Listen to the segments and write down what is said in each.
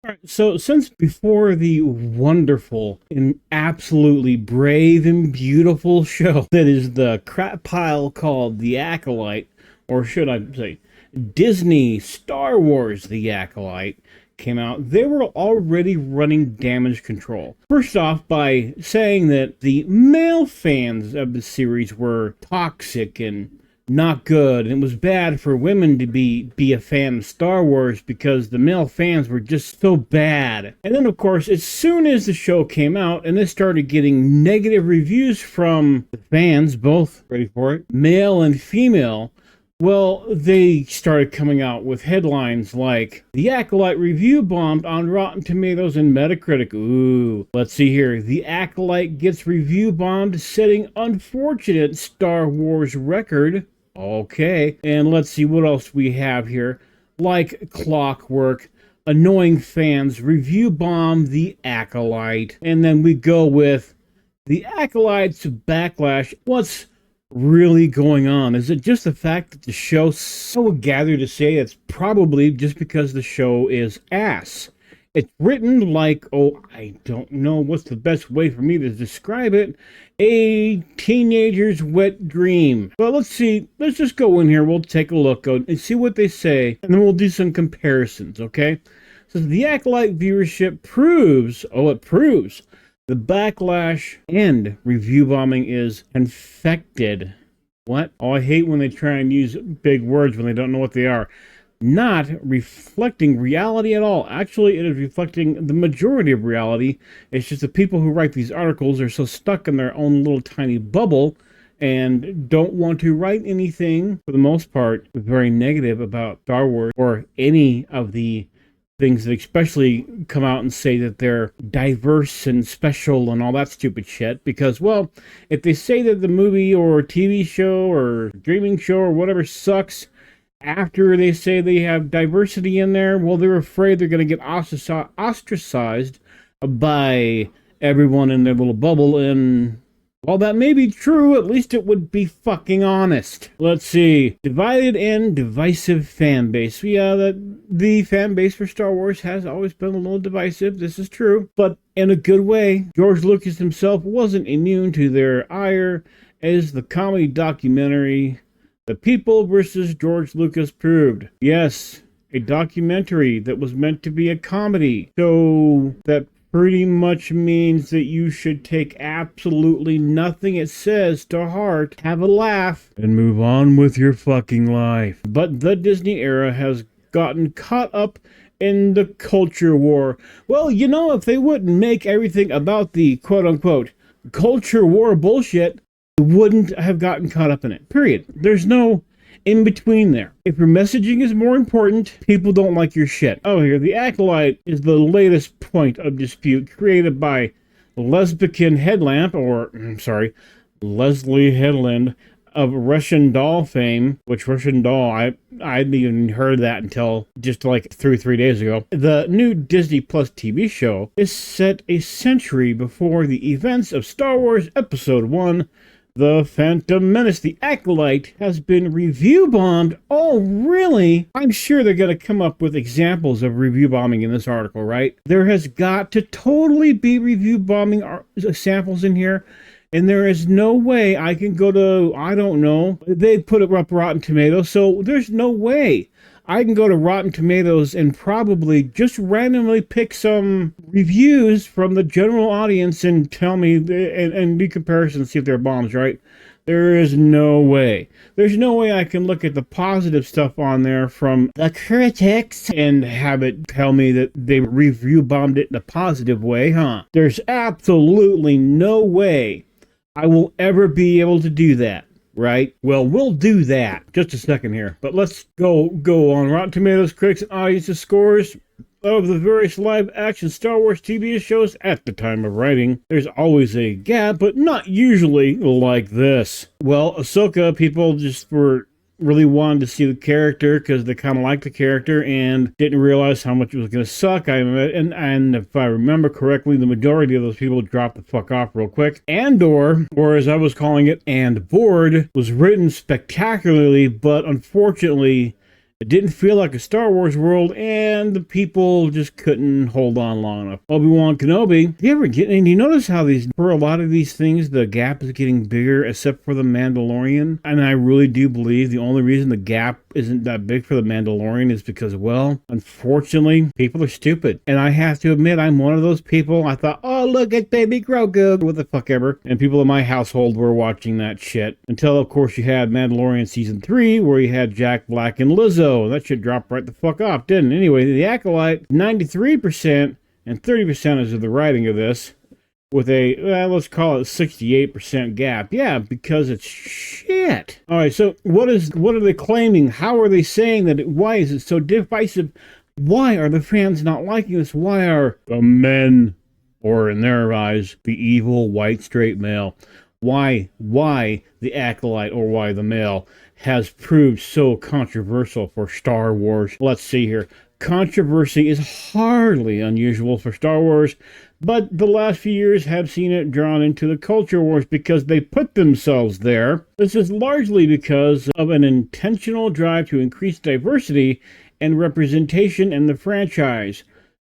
All right, so since before the wonderful and absolutely brave and beautiful show that is the crap pile called The Acolyte, or should I say Disney Star Wars The Acolyte, came out, they were already running damage control. First off, by saying that the male fans of the series were toxic and not good, and it was bad for women to be a fan of Star Wars because the male fans were just so bad. And then of course, as soon as the show came out and it started getting negative reviews from the fans, both, ready for it, male and female, well, they started coming out with headlines like, The Acolyte review bombed on Rotten Tomatoes and Metacritic. Ooh, let's see here. The Acolyte gets review bombed, setting unfortunate Star Wars record. Okay, and let's see what else we have here. Like clockwork, annoying fans review bomb The Acolyte. And then we go with The Acolyte's backlash. What's really going on? Is it just the fact that the show, so would gather to say it's probably just because the show is ass. It's written like, oh, I don't know what's the best way for me to describe it, a teenager's wet dream. But let's see, let's just go in here, we'll take a look and see what they say, and then we'll do some comparisons, okay? So the Acolyte viewership proves, it proves, the backlash and review bombing is infected. What? Oh, I hate when they try and use big words when they don't know what they are. Not reflecting reality at all. Actually, it is reflecting the majority of reality. It's just the people who write these articles are so stuck in their own little tiny bubble and don't want to write anything, for the most part, very negative about Star Wars or any of the things that especially come out and say that they're diverse and special and all that stupid shit. Because, well, if they say that the movie or TV show or streaming show or whatever sucks, after they say they have diversity in there, well, they're afraid they're going to get ostracized by everyone in their little bubble. And while that may be true, at least it would be fucking honest. Let's see. Divided and divisive fan base. Yeah, the fan base for Star Wars has always been a little divisive. This is true. But in a good way. George Lucas himself wasn't immune to their ire, as the comedy documentary The People versus George Lucas proved. Yes, a documentary that was meant to be a comedy. So that pretty much means that you should take absolutely nothing it says to heart, have a laugh, and move on with your fucking life. But the Disney era has gotten caught up in the culture war. Well, you know, if they wouldn't make everything about the quote-unquote culture war bullshit, wouldn't have gotten caught up in it. Period. There's no in between there. If your messaging is more important, people don't like your shit. Oh, here, The Acolyte is the latest point of dispute created by Leslye Headland, Leslye Headland of Russian Doll fame, which Russian Doll, I hadn't even heard that until just like 3 days ago. The new Disney Plus TV show is set a century before the events of Star Wars Episode 1, The Phantom Menace. The Acolyte has been review bombed. Oh, really? I'm sure they're going to come up with examples of review bombing in this article, right? There has got to totally be review bombing samples in here. And there is no way I can go to, I don't know, they put it up Rotten Tomatoes, so there's no way I can go to Rotten Tomatoes and probably just randomly pick some reviews from the general audience and tell me, and do comparisons, see if they're bombs, right? There is no way. There's no way I can look at the positive stuff on there from the critics and have it tell me that they review bombed it in a positive way, huh? There's absolutely no way I will ever be able to do that, right? Well, we'll do that. Just a second here. But let's go on Rotten Tomatoes, critics, and audiences scores of the various live-action Star Wars TV shows at the time of writing. There's always a gap, but not usually like this. Well, Ahsoka, people just were really wanted to see the character because they kind of liked the character and didn't realize how much it was going to suck. And if I remember correctly, the majority of those people dropped the fuck off real quick. Andor, or as I was calling it, And Board, was written spectacularly, but unfortunately It didn't feel like a Star Wars world, and the people just couldn't hold on long enough. Obi-Wan Kenobi, do you notice how for a lot of these things, the gap is getting bigger, except for the Mandalorian? And I really do believe the only reason the gap isn't that big for the Mandalorian is because, well, unfortunately, people are stupid. And I have to admit, I'm one of those people. I thought, oh, look at baby Grogu, what the fuck ever. And people in my household were watching that shit. Until, of course, you had Mandalorian Season 3, where you had Jack Black and Lizzo. That shit dropped right the fuck off, didn't it? Anyway, The Acolyte, 93% and 30% is of the writing of this, with a, let's call it 68% gap. Yeah, because it's shit. All right, so what are they claiming? How are they saying that? Why is it so divisive? Why are the fans not liking this? Why are the men, or in their eyes, the evil white straight male, why the Acolyte, or why the male, has proved so controversial for Star Wars? Let's see here. Controversy is hardly unusual for Star Wars, but the last few years have seen it drawn into the culture wars because they put themselves there. This is largely because of an intentional drive to increase diversity and representation in the franchise.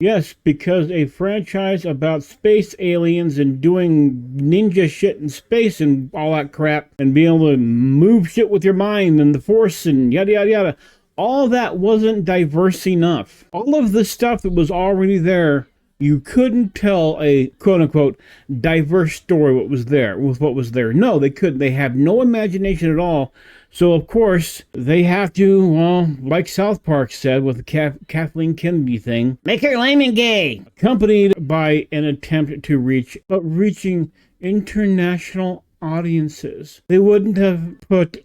Yes, because a franchise about space aliens and doing ninja shit in space and all that crap, and being able to move shit with your mind and the Force and yada yada yada, all that wasn't diverse enough. All of the stuff that was already there, you couldn't tell a quote-unquote diverse story with what was there. No, they couldn't. They have no imagination at all. So, of course, they have to, well, like South Park said with the Kathleen Kennedy thing, make her lame and gay. Accompanied by an attempt to reaching international audiences. They wouldn't have put,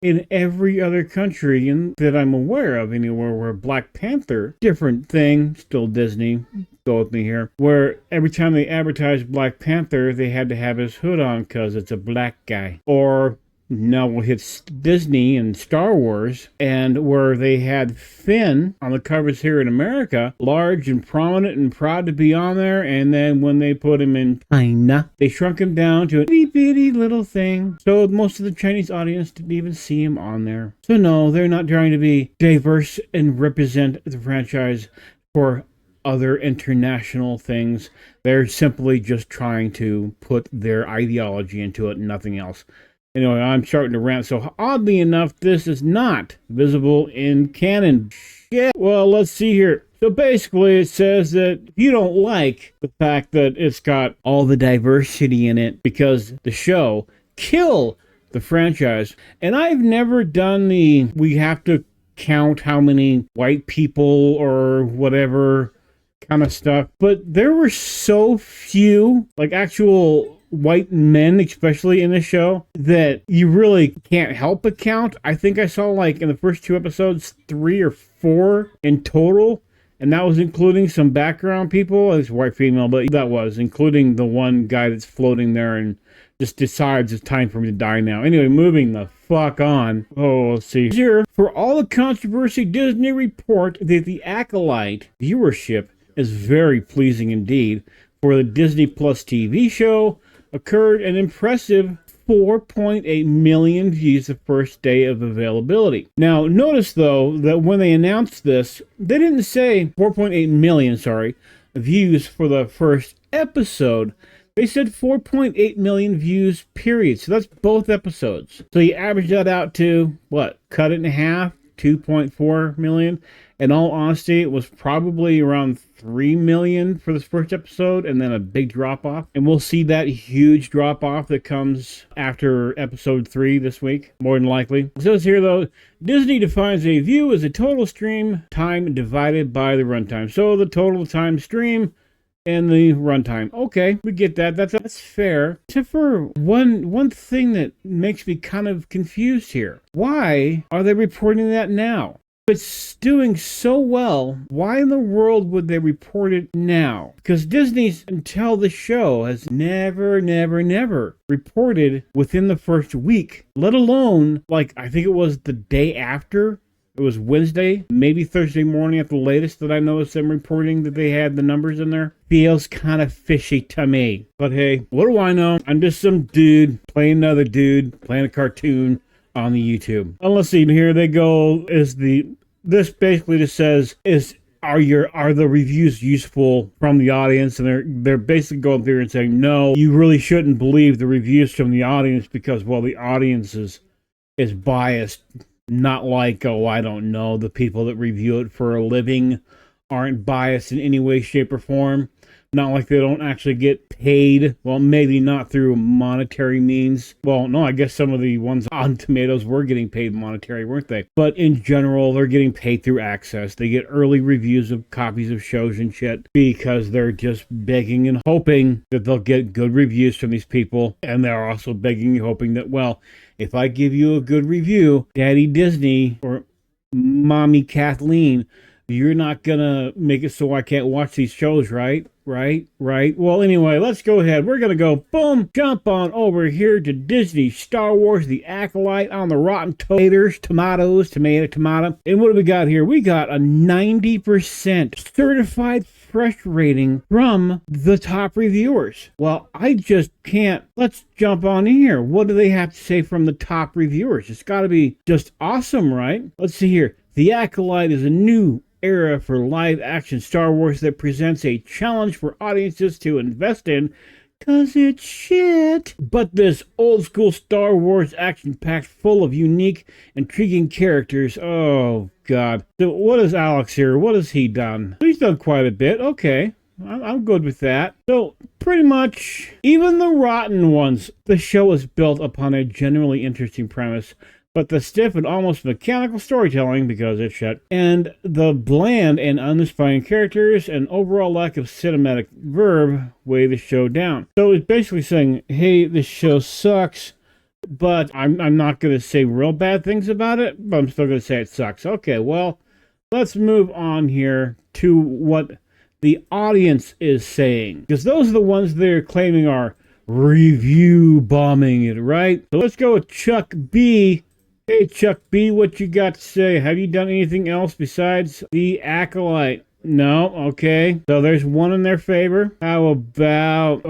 in every other country that I'm aware of anywhere where Black Panther, different thing, still Disney, go with me here, where every time they advertised Black Panther, they had to have his hood on because it's a black guy. Or now we'll hit Disney and Star Wars, and where they had Finn on the covers here in America, large and prominent and proud to be on there, and then when they put him in China, they shrunk him down to a itty bitty little thing, so most of the Chinese audience didn't even see him on there. So no, they're not trying to be diverse and represent the franchise for other international things. They're simply just trying to put their ideology into it, nothing else. Anyway, I'm starting to rant. So oddly enough, this is not visible in canon. Shit. Well, let's see here. So basically, it says that if you don't like the fact that it's got all the diversity in it because the show kill the franchise. And I've never done we have to count how many white people or whatever kind of stuff. But there were so few, like actual white men, especially in the show, that you really can't help but count. I think I saw, like, in the first 2 episodes, 3 or 4 in total, and that was including some background people. It's white female, but that was including the one guy that's floating there and just decides it's time for me to die now. Anyway, moving the fuck on. Oh, let's see here. For all the controversy, Disney report that the Acolyte viewership is very pleasing indeed. For the Disney Plus TV show, occurred an impressive 4.8 million views the first day of availability. Now, notice, though, that when they announced this, they didn't say 4.8 million, views for the first episode. They said 4.8 million views, period. So that's both episodes. So you average that out to, what, cut it in half? 2.4 million. In all honesty, it was probably around 3 million for this first episode, and then a big drop-off. And we'll see that huge drop-off that comes after episode 3 this week, more than likely. It says here, though, Disney defines a view as a total stream time divided by the runtime. So the total time stream and the runtime. Okay, we get that. That's fair. Except for one thing that makes me kind of confused here. Why are they reporting that now? If it's doing so well, why in the world would they report it now? Because Disney's, until the show, has never reported within the first week, let alone, like, I think it was the day after. It was Wednesday, maybe Thursday morning at the latest that I noticed them reporting that they had the numbers in there. Feels kind of fishy to me. But hey, what do I know? I'm just some dude playing another dude, playing a cartoon on the YouTube. And let's see, here they go. This basically just says, are the reviews useful from the audience? And they're basically going through and saying, no, you really shouldn't believe the reviews from the audience because, well, the audience is biased. Not like, oh, I don't know, the people that review it for a living aren't biased in any way, shape, or form. Not like they don't actually get paid. Well, maybe not through monetary means. Well, no, I guess some of the ones on Tomatoes were getting paid monetary, weren't they? But in general, they're getting paid through access. They get early reviews of copies of shows and shit because they're just begging and hoping that they'll get good reviews from these people. And they're also begging and hoping that, well, if I give you a good review, Daddy Disney or Mommy Kathleen, you're not gonna make it so I can't watch these shows, right? Right. Well, anyway, let's go ahead. We're gonna go, boom, jump on over here to Disney Star Wars The Acolyte on the Rotten Tomatoes. And what do we got here? We got a 90% certified fresh rating from the top reviewers. Well, I just can't. Let's jump on in here. What do they have to say from the top reviewers? It's got to be just awesome, right? Let's see here. The Acolyte is a new era for live action Star Wars that presents a challenge for audiences to invest in, cause it's shit. But this old school Star Wars action packed full of unique, intriguing characters. Oh god. So what is Alex here? What has he done? He's done quite a bit. Okay. I'm good with that. So, pretty much, even the rotten ones, the show is built upon a genuinely interesting premise, but the stiff and almost mechanical storytelling, because it's shit, and the bland and uninspiring characters and overall lack of cinematic verve weigh the show down. So it's basically saying, hey, this show sucks, but I'm not going to say real bad things about it, but I'm still going to say it sucks. Okay, well, let's move on here to what the audience is saying, because those are the ones they're claiming are review bombing it, right? So let's go with Chuck B. Hey, Chuck B., what you got to say? Have you done anything else besides The Acolyte? No? Okay. So there's one in their favor. How about,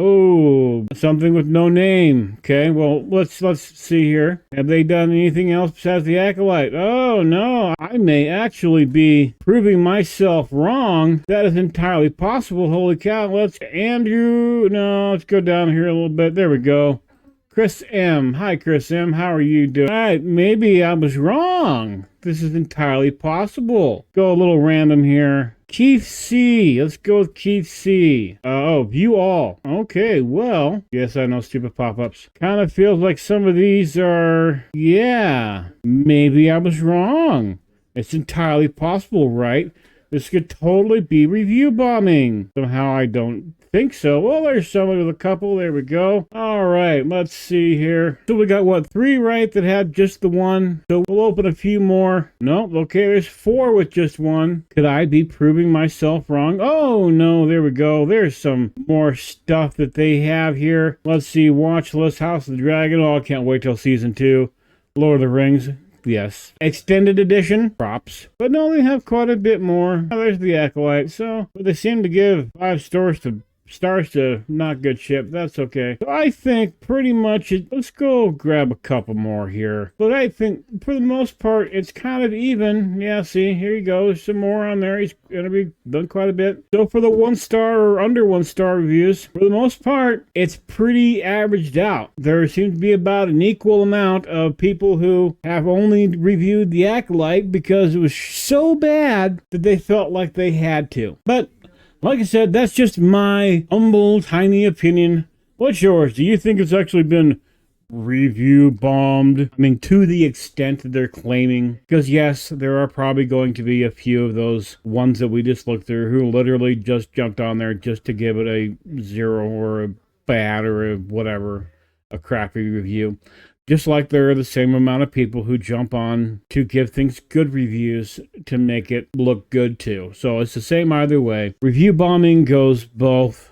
something with no name? Okay, well, let's see here. Have they done anything else besides The Acolyte? Oh, no. I may actually be proving myself wrong. That is entirely possible. Holy cow. Let's go down here a little bit. There we go. Chris M. Hi, Chris M. How are you doing? All right, maybe I was wrong. This is entirely possible. Go a little random here. Keith C. Let's go with Keith C. View all. Okay, well, yes, I know, stupid pop-ups. Kind of feels like some of these are, maybe I was wrong. It's entirely possible, right? This could totally be review bombing. Somehow I don't think so. Well, there's somebody with a couple. There we go. All right, let's see here. So we got, 3 right that had just the one. So we'll open a few more. Nope, okay, there's 4 with just one. Could I be proving myself wrong? Oh, no, there we go. There's some more stuff that they have here. Let's see, watch list, House of the Dragon. Oh, I can't wait till season 2. Lord of the Rings. Yes. Extended edition. Props. But no, they have quite a bit more. Oh, there's the Acolyte. So, but they seem to give 5 stars to not good ship. That's okay. So I think pretty much let's go grab a couple more here. But I think for the most part, it's kind of even. Yeah, see, here you go. There's some more on there. He's going to be done quite a bit. So for the 1-star or under 1-star reviews, for the most part, it's pretty averaged out. There seems to be about an equal amount of people who have only reviewed The Acolyte because it was so bad that they felt like they had to. But like I said, that's just my humble, tiny opinion. What's yours? Do you think it's actually been review bombed? I mean, to the extent that they're claiming. Because yes, there are probably going to be a few of those ones that we just looked through who literally just jumped on there just to give it a 0 or a bad or a whatever, a crappy review. Just like there are the same amount of people who jump on to give things good reviews to make it look good too. So it's the same either way. Review bombing goes both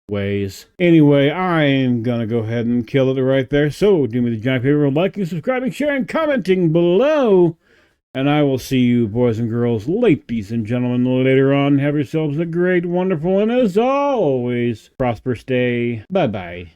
ways. Anyway, I am going to go ahead and kill it right there. So do me the giant favor of liking, subscribing, sharing, commenting below. And I will see you, boys and girls, ladies and gentlemen, later on. Have yourselves a great, wonderful, and as always, prosperous day. Bye-bye.